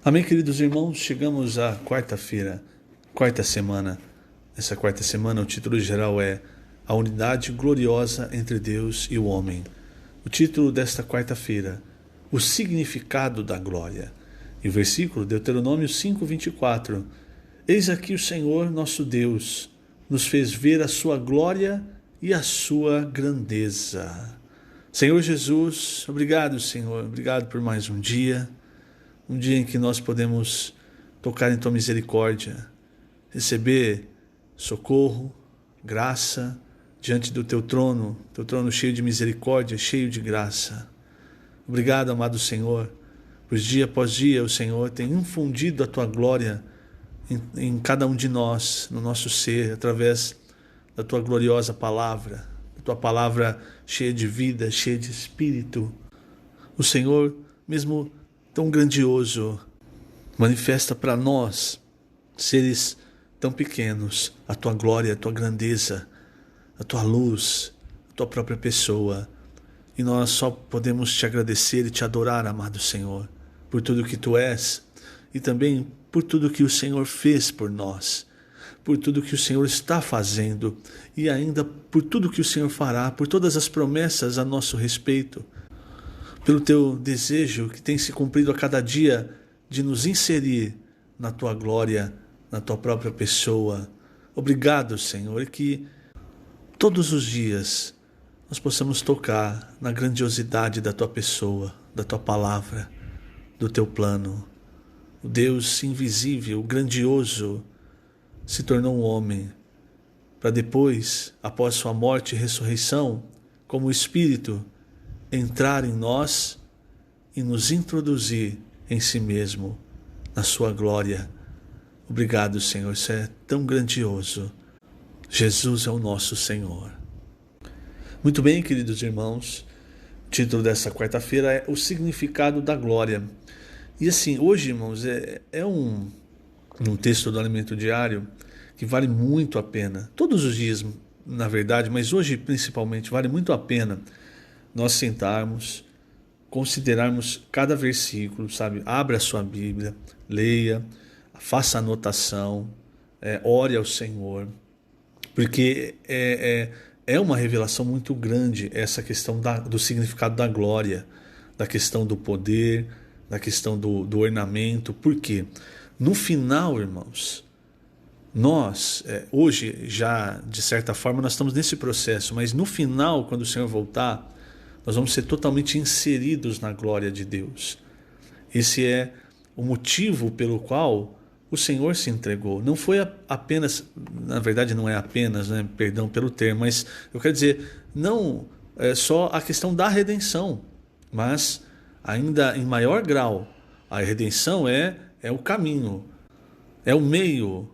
Amém, queridos irmãos, chegamos à quarta-feira, quarta semana. Essa quarta semana, o título geral é A Unidade Gloriosa entre Deus e o Homem. O título desta quarta-feira, O Significado da Glória. E o versículo, Deuteronômio 5:24. Eis aqui o Senhor, nosso Deus, nos fez ver a sua glória e a sua grandeza. Senhor Jesus, obrigado, Senhor, obrigado por mais um dia em que nós podemos tocar em Tua misericórdia, receber socorro, graça, diante do Teu trono cheio de misericórdia, cheio de graça. Obrigado, amado Senhor, pois dia após dia o Senhor tem infundido a Tua glória em cada um de nós, no nosso ser, através da Tua gloriosa palavra, da Tua palavra cheia de vida, cheia de espírito. O Senhor, mesmo tão grandioso, manifesta para nós, seres tão pequenos, a Tua glória, a Tua grandeza, a Tua luz, a Tua própria pessoa. E nós só podemos Te agradecer e Te adorar, amado Senhor, por tudo que Tu és e também por tudo que o Senhor fez por nós, por tudo que o Senhor está fazendo e ainda por tudo que o Senhor fará, por todas as promessas a nosso respeito, pelo Teu desejo que tem se cumprido a cada dia de nos inserir na Tua glória, na Tua própria pessoa. Obrigado, Senhor, e que todos os dias nós possamos tocar na grandiosidade da Tua pessoa, da Tua palavra, do Teu plano. O Deus invisível, grandioso, se tornou um homem, para depois, após Sua morte e ressurreição, como Espírito, entrar em nós e nos introduzir em si mesmo, na Sua glória. Obrigado, Senhor, isso é tão grandioso. Jesus é o nosso Senhor. Muito bem, queridos irmãos, o título dessa quarta-feira é O Significado da Glória. E assim, hoje, irmãos, é um texto do Alimento Diário que vale muito a pena. Todos os dias, na verdade, mas hoje principalmente, vale muito a pena nós sentarmos, considerarmos cada versículo, sabe? Abra a sua Bíblia, leia, faça anotação, ore ao Senhor, porque é uma revelação muito grande essa questão do significado da glória, da questão do poder, da questão do ornamento. Por quê? No final, irmãos, nós, hoje já de certa forma nós estamos nesse processo, mas no final, quando o Senhor voltar, nós vamos ser totalmente inseridos na glória de Deus. Esse é o motivo pelo qual o Senhor se entregou. Não foi apenas, na verdade não é apenas, né, perdão pelo termo, mas eu quero dizer, não é só a questão da redenção, mas ainda em maior grau, a redenção é o caminho, é o meio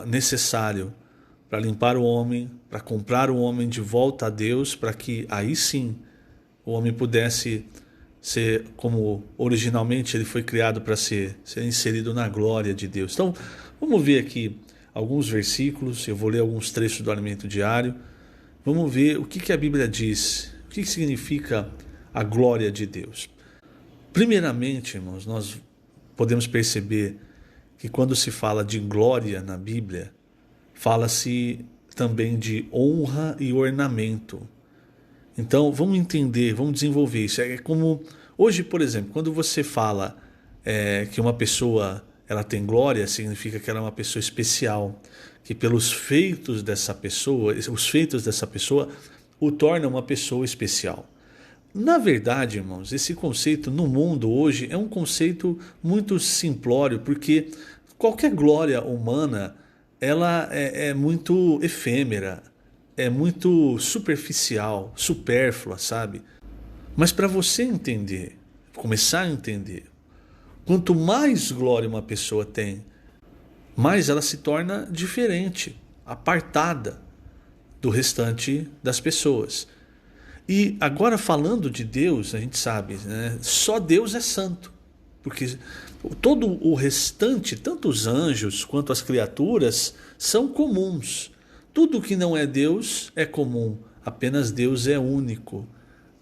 necessário para limpar o homem, para comprar o homem de volta a Deus, para que aí sim o homem pudesse ser como originalmente ele foi criado para ser inserido na glória de Deus. Então, vamos ver aqui alguns versículos, eu vou ler alguns trechos do Alimento Diário, vamos ver o que a Bíblia diz, o que significa a glória de Deus. Primeiramente, irmãos, nós podemos perceber que quando se fala de glória na Bíblia, fala-se também de honra e ornamento. Então, vamos entender, vamos desenvolver isso. É como, hoje, por exemplo, quando você fala que uma pessoa ela tem glória, significa que ela é uma pessoa especial, que pelos feitos dessa pessoa, os feitos dessa pessoa o tornam uma pessoa especial. Na verdade, irmãos, esse conceito no mundo hoje é um conceito muito simplório, porque qualquer glória humana ela é muito efêmera, é muito superficial, supérflua, sabe? Mas para você entender, começar a entender, quanto mais glória uma pessoa tem, mais ela se torna diferente, apartada do restante das pessoas. E agora falando de Deus, a gente sabe, né? Só Deus é santo, porque todo o restante, tanto os anjos quanto as criaturas, são comuns. Tudo que não é Deus é comum, apenas Deus é único.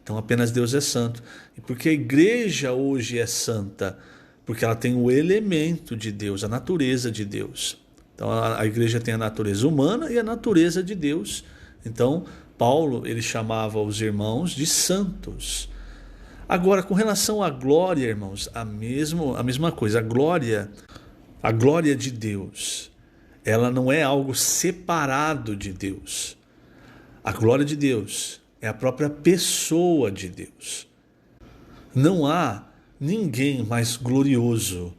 Então apenas Deus é santo. E porque a igreja hoje é santa, porque ela tem o elemento de Deus, a natureza de Deus. Então a igreja tem a natureza humana e a natureza de Deus. Então Paulo, ele chamava os irmãos de santos. Agora, com relação à glória, irmãos, a mesma coisa. A glória de Deus, ela não é algo separado de Deus. A glória de Deus é a própria pessoa de Deus. Não há ninguém mais glorioso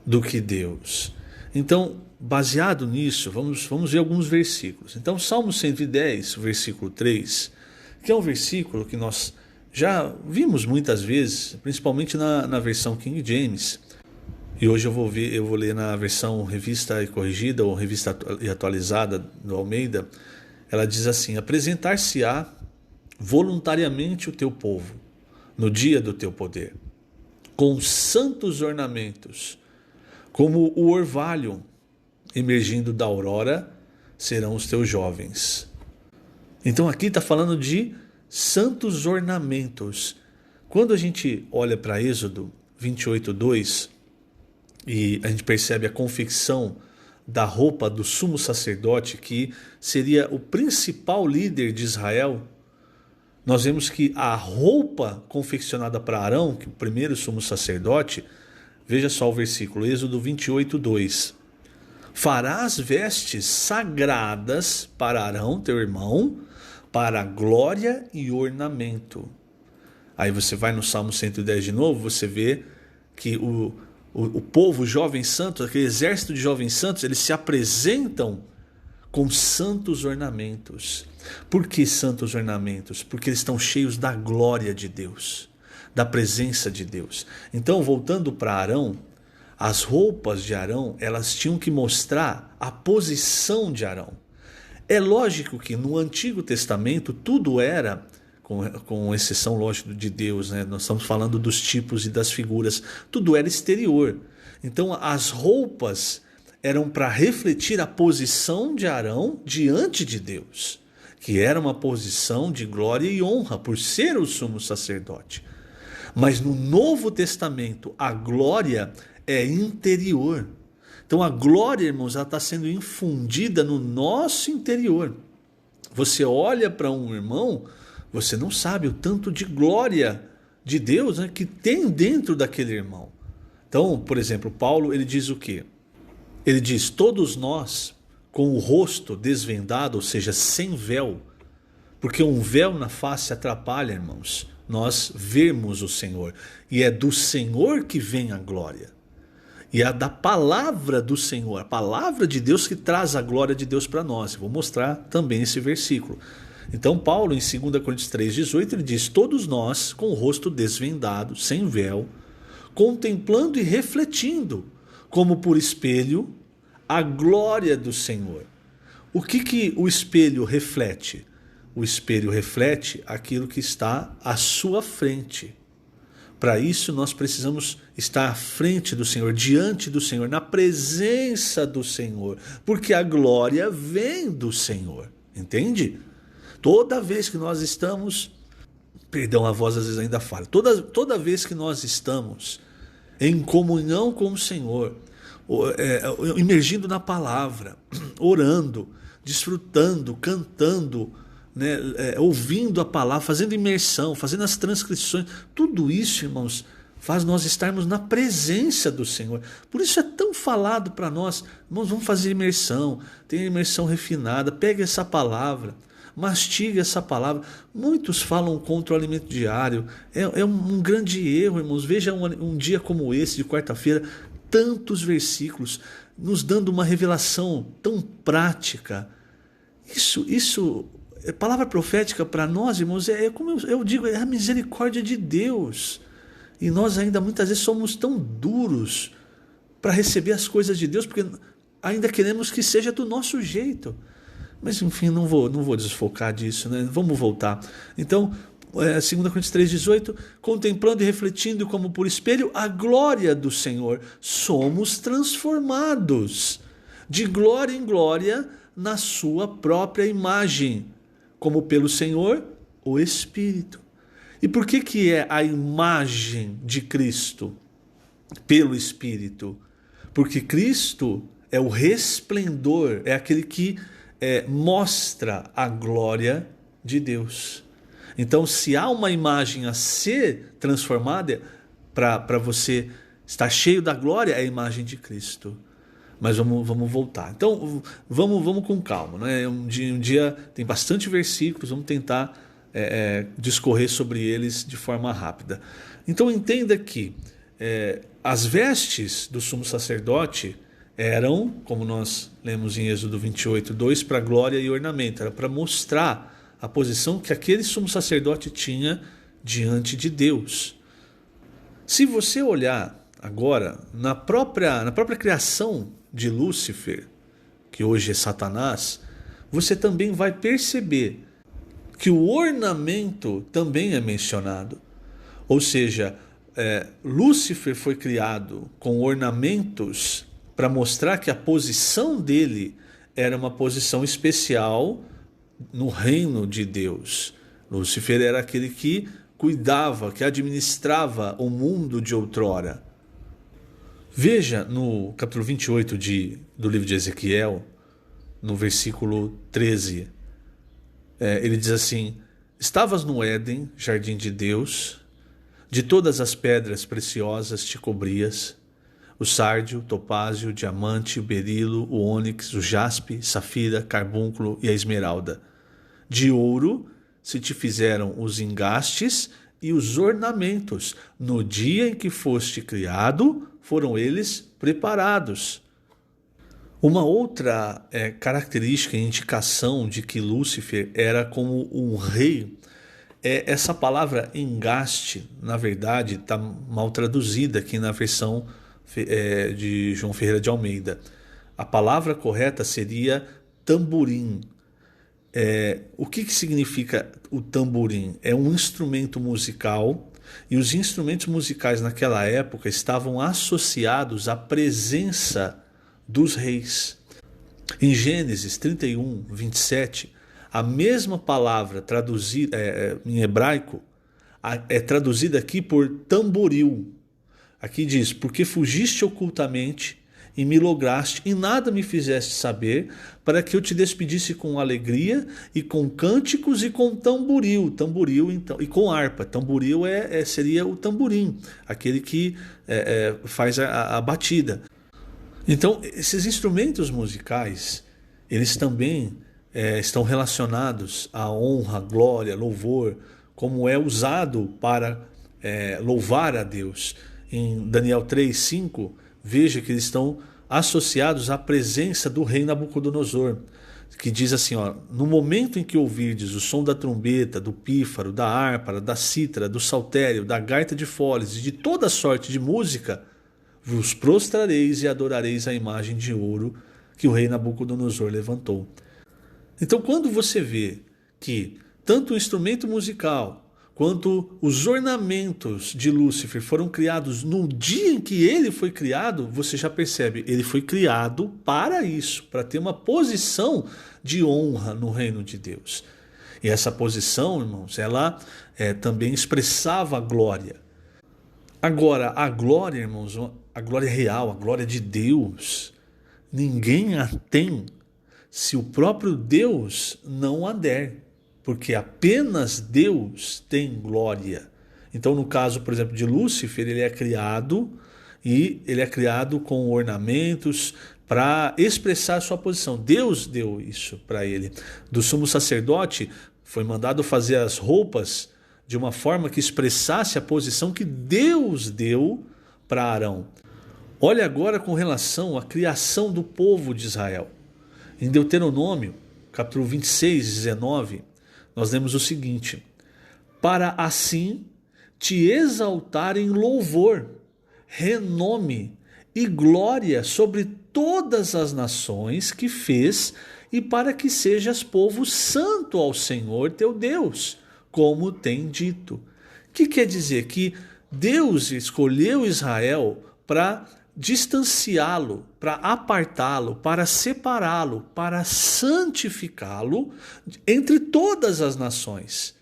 do que Deus. Então, baseado nisso, vamos ver alguns versículos. Então, Salmo 110, versículo 3, que é um versículo que nós já vimos muitas vezes, principalmente na versão King James. E hoje eu vou ler na versão revista e corrigida, ou revista e atualizada do Almeida. Ela diz assim: apresentar-se-á voluntariamente o teu povo no dia do teu poder, com santos ornamentos, como o orvalho emergindo da aurora, serão os teus jovens. Então aqui está falando de santos ornamentos. Quando a gente olha para Êxodo 28:2 e a gente percebe a confecção da roupa do sumo sacerdote, que seria o principal líder de Israel, nós vemos que a roupa confeccionada para Arão, que é o primeiro sumo sacerdote, veja só o versículo, Êxodo 28:2. Farás vestes sagradas para Arão, teu irmão, para glória e ornamento. Aí você vai no Salmo 110 de novo, você vê que o povo, os jovens santos, aquele exército de jovens santos, eles se apresentam com santos ornamentos. Por que santos ornamentos? Porque eles estão cheios da glória de Deus, da presença de Deus. Então, voltando para Arão, as roupas de Arão, elas tinham que mostrar a posição de Arão. É lógico que no Antigo Testamento tudo era, com exceção, lógico, de Deus, né? Nós estamos falando dos tipos e das figuras, tudo era exterior. Então as roupas eram para refletir a posição de Arão diante de Deus, que era uma posição de glória e honra por ser o sumo sacerdote. Mas no Novo Testamento a glória é interior. Então a glória, irmãos, ela está sendo infundida no nosso interior. Você olha para um irmão, você não sabe o tanto de glória de Deus, né, que tem dentro daquele irmão. Então, por exemplo, Paulo, ele diz o quê? Ele diz: todos nós com o rosto desvendado, ou seja, sem véu, porque um véu na face atrapalha, irmãos, nós vermos o Senhor. E é do Senhor que vem a glória. E é da palavra do Senhor, a palavra de Deus, que traz a glória de Deus para nós. Eu vou mostrar também esse versículo. Então Paulo, em 2 Coríntios 3:18, ele diz: todos nós com o rosto desvendado, sem véu, contemplando e refletindo, como por espelho, a glória do Senhor. O que o espelho reflete? O espelho reflete aquilo que está à sua frente. Para isso nós precisamos estar à frente do Senhor, diante do Senhor, na presença do Senhor, porque a glória vem do Senhor, entende? Toda vez que nós estamos, perdão, a voz às vezes ainda falha, toda vez que nós estamos em comunhão com o Senhor, imergindo na palavra, orando, desfrutando, cantando, né, ouvindo a palavra, fazendo imersão, fazendo as transcrições, tudo isso, irmãos, faz nós estarmos na presença do Senhor. Por isso é tão falado para nós: irmãos, vamos fazer imersão, tem imersão refinada, pegue essa palavra, mastigue essa palavra. Muitos falam contra o alimento diário, é um grande erro, irmãos. Veja um dia como esse, de quarta-feira, tantos versículos nos dando uma revelação tão prática. Isso palavra profética para nós, irmãos, como eu digo, é a misericórdia de Deus. E nós ainda muitas vezes somos tão duros para receber as coisas de Deus, porque ainda queremos que seja do nosso jeito. Mas enfim, não vou desfocar disso, né? Vamos voltar. Então, 2 Coríntios 3:18, contemplando e refletindo como por espelho a glória do Senhor, somos transformados de glória em glória na sua própria imagem, como pelo Senhor, o Espírito. E por que é a imagem de Cristo? pelo Espírito, porque Cristo é o resplendor, é aquele que mostra a glória de Deus. Então, se há uma imagem a ser transformada, para você estar cheio da glória, é a imagem de Cristo. Mas vamos voltar. Então, vamos com calma, né? Um dia tem bastante versículos, vamos tentar discorrer sobre eles de forma rápida. Então, entenda que as vestes do sumo sacerdote eram, como nós lemos em Êxodo 28:2, para glória e ornamento. Era para mostrar a posição que aquele sumo sacerdote tinha diante de Deus. Se você olhar agora na própria criação de Lúcifer, que hoje é Satanás, você também vai perceber que o ornamento também é mencionado. Ou seja, Lúcifer foi criado com ornamentos para mostrar que a posição dele era uma posição especial no reino de Deus. Lúcifer era aquele que cuidava, que administrava o mundo de outrora. Veja no capítulo 28 do livro de Ezequiel, no versículo 13, ele diz assim: estavas no Éden, jardim de Deus, de todas as pedras preciosas te cobrias, o sárdio, o topázio, o diamante, o berilo, o ônix, o jaspe, safira, carbúnculo e a esmeralda. De ouro se te fizeram os engastes e os ornamentos. No dia em que foste criado, foram eles preparados. Uma outra característica e indicação de que Lúcifer era como um rei, essa palavra engaste, na verdade, está mal traduzida aqui na versão de João Ferreira de Almeida. A palavra correta seria tamborim. O que significa o tamborim? É um instrumento musical, e os instrumentos musicais naquela época estavam associados à presença dos reis. Em Gênesis 31:27, a mesma palavra traduzida em hebraico é traduzida aqui por tamboril. Aqui diz: porque fugiste ocultamente e me lograste, e nada me fizeste saber, para que eu te despedisse com alegria, e com cânticos, e com tamboril. Tamboril, então, e com harpa. Tamboril seria o tamborim, aquele que faz a batida. Então, esses instrumentos musicais, eles também estão relacionados à honra, glória, louvor, como é usado para louvar a Deus. Em Daniel 3:5, veja que eles estão associados à presença do rei Nabucodonosor, que diz assim: no momento em que ouvirdes o som da trombeta, do pífaro, da harpa, da cítara, do saltério, da gaita de foles e de toda sorte de música, vos prostrareis e adorareis a imagem de ouro que o rei Nabucodonosor levantou. Então, quando você vê que tanto o instrumento musical quanto os ornamentos de Lúcifer foram criados no dia em que ele foi criado, você já percebe, ele foi criado para isso, para ter uma posição de honra no reino de Deus. E essa posição, irmãos, ela também expressava a glória. Agora, a glória, irmãos, a glória real, a glória de Deus, ninguém a tem se o próprio Deus não a der. Porque apenas Deus tem glória. Então, no caso, por exemplo, de Lúcifer, ele é criado, e ele é criado com ornamentos para expressar a sua posição. Deus deu isso para ele. Do sumo sacerdote, foi mandado fazer as roupas de uma forma que expressasse a posição que Deus deu para Arão. Olha agora com relação à criação do povo de Israel. Em Deuteronômio, capítulo 26:19, nós lemos o seguinte: para assim te exaltar em louvor, renome e glória sobre todas as nações que fez, e para que sejas povo santo ao Senhor teu Deus, como tem dito. O que quer dizer? Que Deus escolheu Israel para distanciá-lo, para apartá-lo, para separá-lo, para santificá-lo entre todas as nações.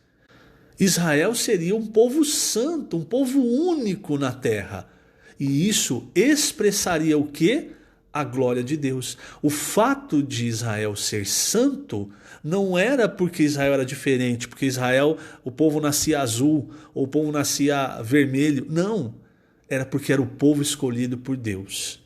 Israel seria um povo santo, um povo único na terra. E isso expressaria o quê? A glória de Deus. O fato de Israel ser santo não era porque Israel era diferente, porque Israel, o povo nascia azul, ou o povo nascia vermelho. Não, era porque era o povo escolhido por Deus.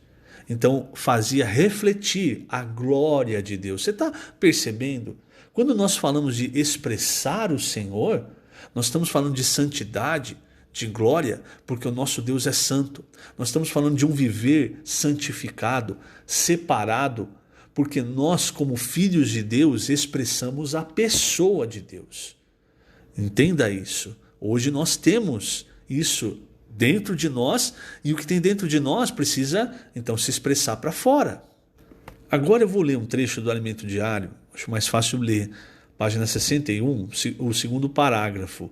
Então fazia refletir a glória de Deus. Você está percebendo? Quando nós falamos de expressar o Senhor, nós estamos falando de santidade, de glória, porque o nosso Deus é santo. Nós estamos falando de um viver santificado, separado, porque nós, como filhos de Deus, expressamos a pessoa de Deus. Entenda isso. Hoje nós temos isso dentro de nós, e o que tem dentro de nós precisa, então, se expressar para fora. Agora eu vou ler um trecho do Alimento Diário, acho mais fácil ler, página 61, o segundo parágrafo,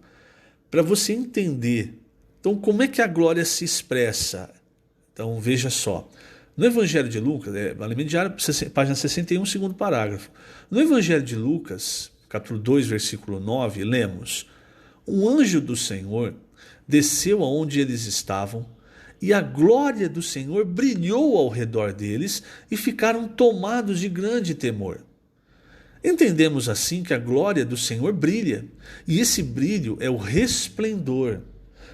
para você entender. Então, como é que a glória se expressa? Então, veja só. No Evangelho de Lucas, Alimento Diário, página 61, segundo parágrafo. No Evangelho de Lucas, capítulo 2, versículo 9, lemos: um anjo do Senhor desceu aonde eles estavam, e a glória do Senhor brilhou ao redor deles, e ficaram tomados de grande temor. Entendemos assim que a glória do Senhor brilha, e esse brilho é o resplendor.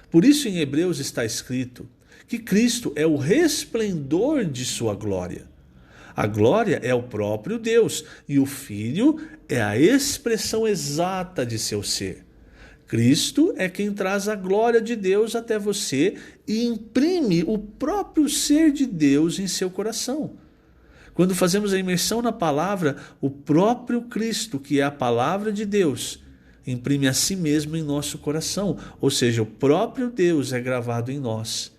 Por isso em Hebreus está escrito que Cristo é o resplendor de sua glória. A glória é o próprio Deus, e o Filho é a expressão exata de seu ser. Cristo é quem traz a glória de Deus até você e imprime o próprio ser de Deus em seu coração. Quando fazemos a imersão na palavra, o próprio Cristo, que é a palavra de Deus, imprime a si mesmo em nosso coração, ou seja, o próprio Deus é gravado em nós.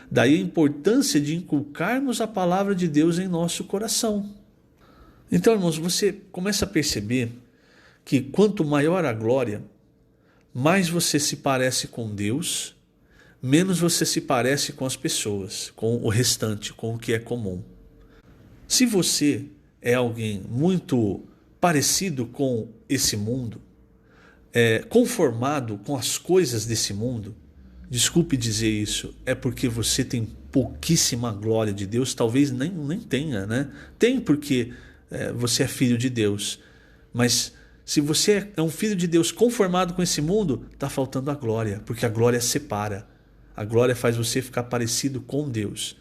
Daí a importância de inculcarmos a palavra de Deus em nosso coração. Então, irmãos, você começa a perceber que quanto maior a glória, mais você se parece com Deus, menos você se parece com as pessoas, com o restante, com o que é comum. Se você é alguém muito parecido com esse mundo, conformado com as coisas desse mundo, desculpe dizer isso, é porque você tem pouquíssima glória de Deus, talvez nem tenha, né? Tem porque você é filho de Deus, mas se você é um filho de Deus conformado com esse mundo, está faltando a glória, porque a glória separa. A glória faz você ficar parecido com Deus.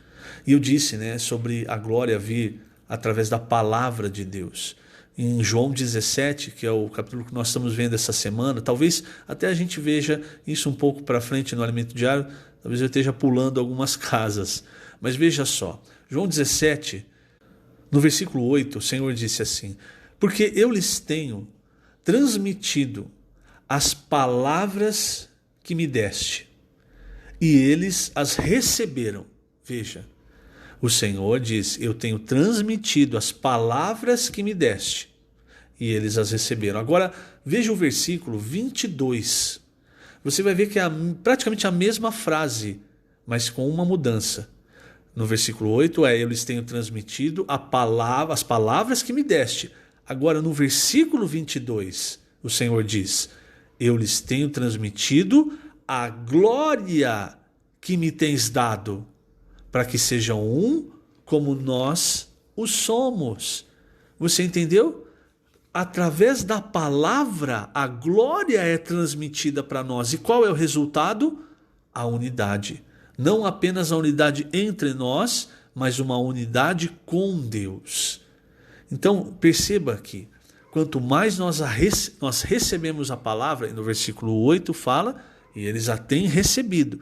E eu disse, né, sobre a glória vir através da palavra de Deus. Em João 17, que é o capítulo que nós estamos vendo essa semana, talvez até a gente veja isso um pouco para frente no Alimento Diário, talvez eu esteja pulando algumas casas. Mas veja só, João 17, no versículo 8, o Senhor disse assim: porque eu lhes tenho transmitido as palavras que me deste, e eles as receberam. Veja, o Senhor diz: eu tenho transmitido as palavras que me deste, e eles as receberam. Agora, veja o versículo 22. Você vai ver que é praticamente a mesma frase, mas com uma mudança. No versículo 8 eu lhes tenho transmitido as palavras que me deste. Agora, no versículo 22, o Senhor diz: eu lhes tenho transmitido a glória que me tens dado, para que sejam um como nós o somos. Você entendeu? Através da palavra, a glória é transmitida para nós. E qual é o resultado? A unidade. Não apenas a unidade entre nós, mas uma unidade com Deus. Então, perceba que quanto mais nós recebemos a palavra, e no versículo 8 fala, e eles a têm recebido.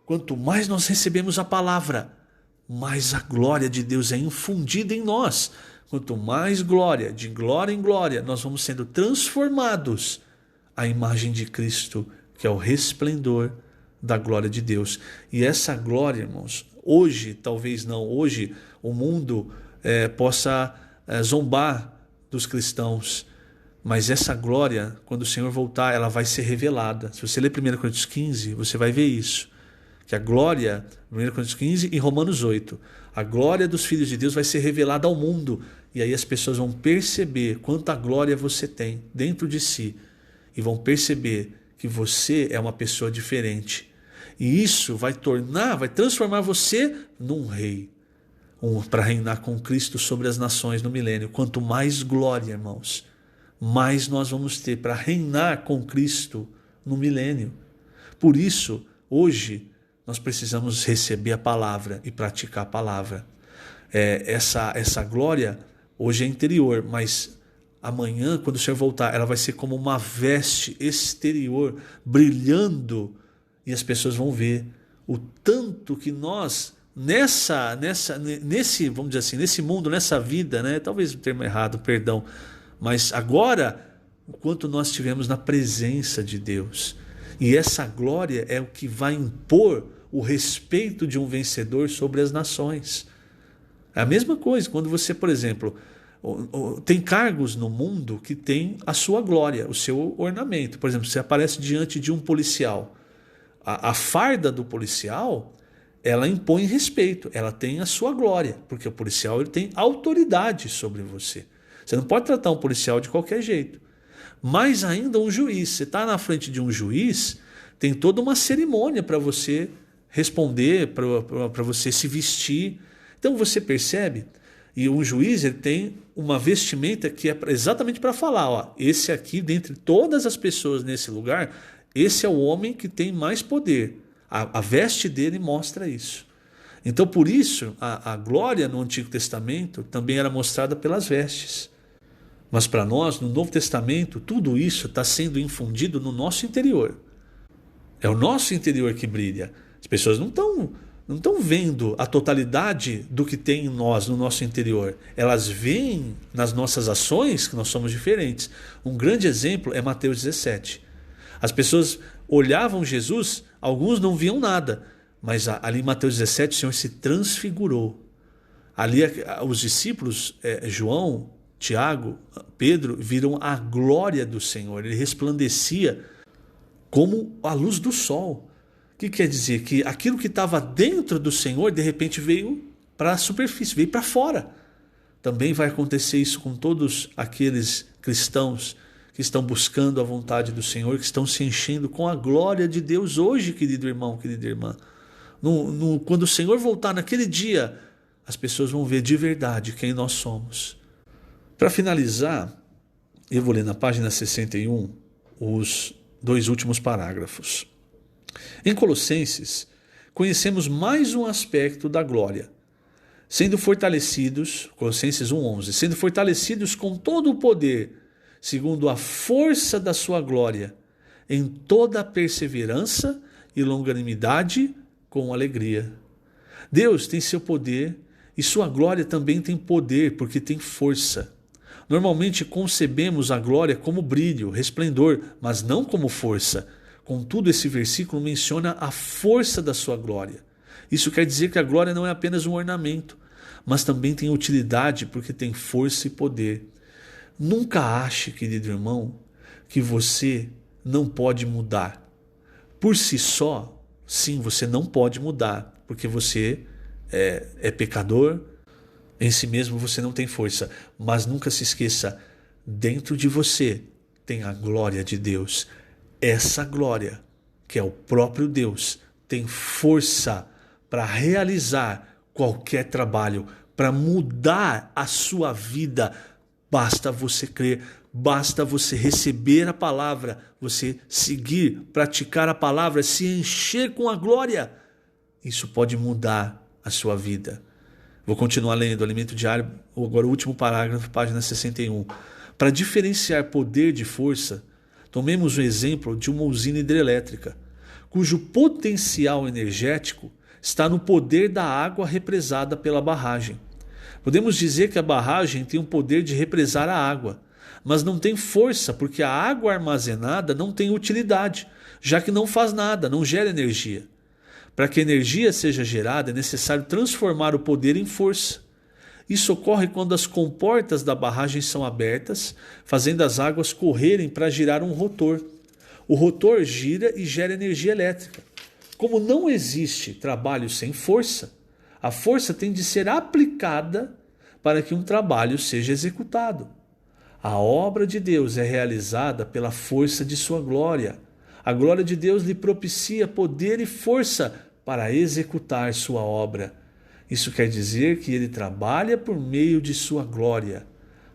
Quanto mais nós recebemos a palavra, mais a glória de Deus é infundida em nós. Quanto mais glória, de glória em glória, nós vamos sendo transformados à imagem de Cristo, que é o resplendor da glória de Deus. E essa glória, irmãos, hoje, talvez não, hoje o mundo possa zombar dos cristãos, mas essa glória, quando o Senhor voltar, ela vai ser revelada. Se você ler 1 Coríntios 15, você vai ver isso, que a glória, 1 Coríntios 15 e Romanos 8, a glória dos filhos de Deus vai ser revelada ao mundo, e aí as pessoas vão perceber quanta glória você tem dentro de si, e vão perceber que você é uma pessoa diferente. E isso vai transformar você num rei, para reinar com Cristo sobre as nações no milênio. Quanto mais glória, irmãos, mais nós vamos ter para reinar com Cristo no milênio. Por isso, hoje, nós precisamos receber a palavra e praticar a palavra. Essa glória hoje é interior, mas amanhã, quando o Senhor voltar, ela vai ser como uma veste exterior, brilhando, e as pessoas vão ver o tanto que nós, nesse, vamos dizer assim, nesse mundo, nessa vida, né? Talvez o termo errado, perdão, mas agora, o quanto nós estivemos na presença de Deus. E essa glória é o que vai impor o respeito de um vencedor sobre as nações. É a mesma coisa quando você, por exemplo, tem cargos no mundo que tem a sua glória, o seu ornamento. Por exemplo, você aparece diante de um policial. A farda do policial, ela impõe respeito, ela tem a sua glória, porque o policial ele tem autoridade sobre você. Você não pode tratar um policial de qualquer jeito. Mais ainda um juiz. Você está na frente de um juiz, tem toda uma cerimônia para você responder, para você se vestir. Então você percebe, e um juiz ele tem uma vestimenta que é exatamente para falar, ó, esse aqui, dentre todas as pessoas nesse lugar, esse é o homem que tem mais poder. A veste dele mostra isso. Então por isso a glória no Antigo Testamento também era mostrada pelas vestes. Mas para nós, no Novo Testamento, tudo isso está sendo infundido no nosso interior. É o nosso interior que brilha. As pessoas não estão vendo a totalidade do que tem em nós, no nosso interior. Elas veem nas nossas ações que nós somos diferentes. Um grande exemplo é Mateus 17. As pessoas olhavam Jesus, alguns não viam nada, mas ali em Mateus 17 o Senhor se transfigurou. Ali os discípulos, João, Tiago, Pedro, viram a glória do Senhor. Ele resplandecia como a luz do sol. O que quer dizer? Que aquilo que estava dentro do Senhor, de repente veio para a superfície, veio para fora. Também vai acontecer isso com todos aqueles cristãos que estão buscando a vontade do Senhor, que estão se enchendo com a glória de Deus hoje, querido irmão, querida irmã. Quando o Senhor voltar naquele dia, as pessoas vão ver de verdade quem nós somos. Para finalizar, eu vou ler na página 61 os 2 últimos parágrafos. Em Colossenses, conhecemos mais um aspecto da glória, sendo fortalecidos, Colossenses 1:11, sendo fortalecidos com todo o poder, segundo a força da sua glória, em toda a perseverança e longanimidade com alegria. Deus tem seu poder e sua glória também tem poder, porque tem força. Normalmente concebemos a glória como brilho, resplendor, mas não como força. Contudo, esse versículo menciona a força da sua glória. Isso quer dizer que a glória não é apenas um ornamento, mas também tem utilidade, porque tem força e poder. Nunca ache, querido irmão, que você não pode mudar. Por si só, sim, você não pode mudar, porque você é pecador, em si mesmo você não tem força. Mas nunca se esqueça, dentro de você tem a glória de Deus. Essa glória, que é o próprio Deus, tem força para realizar qualquer trabalho, para mudar a sua vida. Basta você crer, basta você receber a palavra, você seguir, praticar a palavra, se encher com a glória. Isso pode mudar a sua vida. Vou continuar lendo, Alimento Diário, agora o último parágrafo, página 61. Para diferenciar poder de força, tomemos o exemplo de uma usina hidrelétrica, cujo potencial energético está no poder da água represada pela barragem. Podemos dizer que a barragem tem o poder de represar a água, mas não tem força porque a água armazenada não tem utilidade, já que não faz nada, não gera energia. Para que a energia seja gerada é necessário transformar o poder em força. Isso ocorre quando as comportas da barragem são abertas, fazendo as águas correrem para girar um rotor. O rotor gira e gera energia elétrica. Como não existe trabalho sem força, a força tem de ser aplicada para que um trabalho seja executado. A obra de Deus é realizada pela força de sua glória. A glória de Deus lhe propicia poder e força para executar sua obra. Isso quer dizer que ele trabalha por meio de sua glória.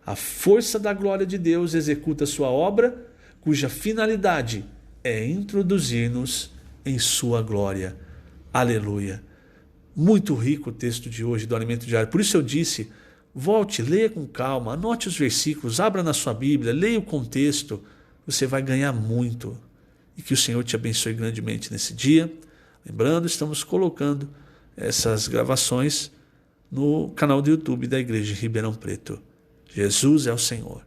A força da glória de Deus executa sua obra, cuja finalidade é introduzir-nos em sua glória. Aleluia! Muito rico o texto de hoje do Alimento Diário. Por isso eu disse, volte, leia com calma, anote os versículos, abra na sua Bíblia, leia o contexto. Você vai ganhar muito. E que o Senhor te abençoe grandemente nesse dia. Lembrando, estamos colocando essas gravações no canal do YouTube da Igreja de Ribeirão Preto. Jesus é o Senhor.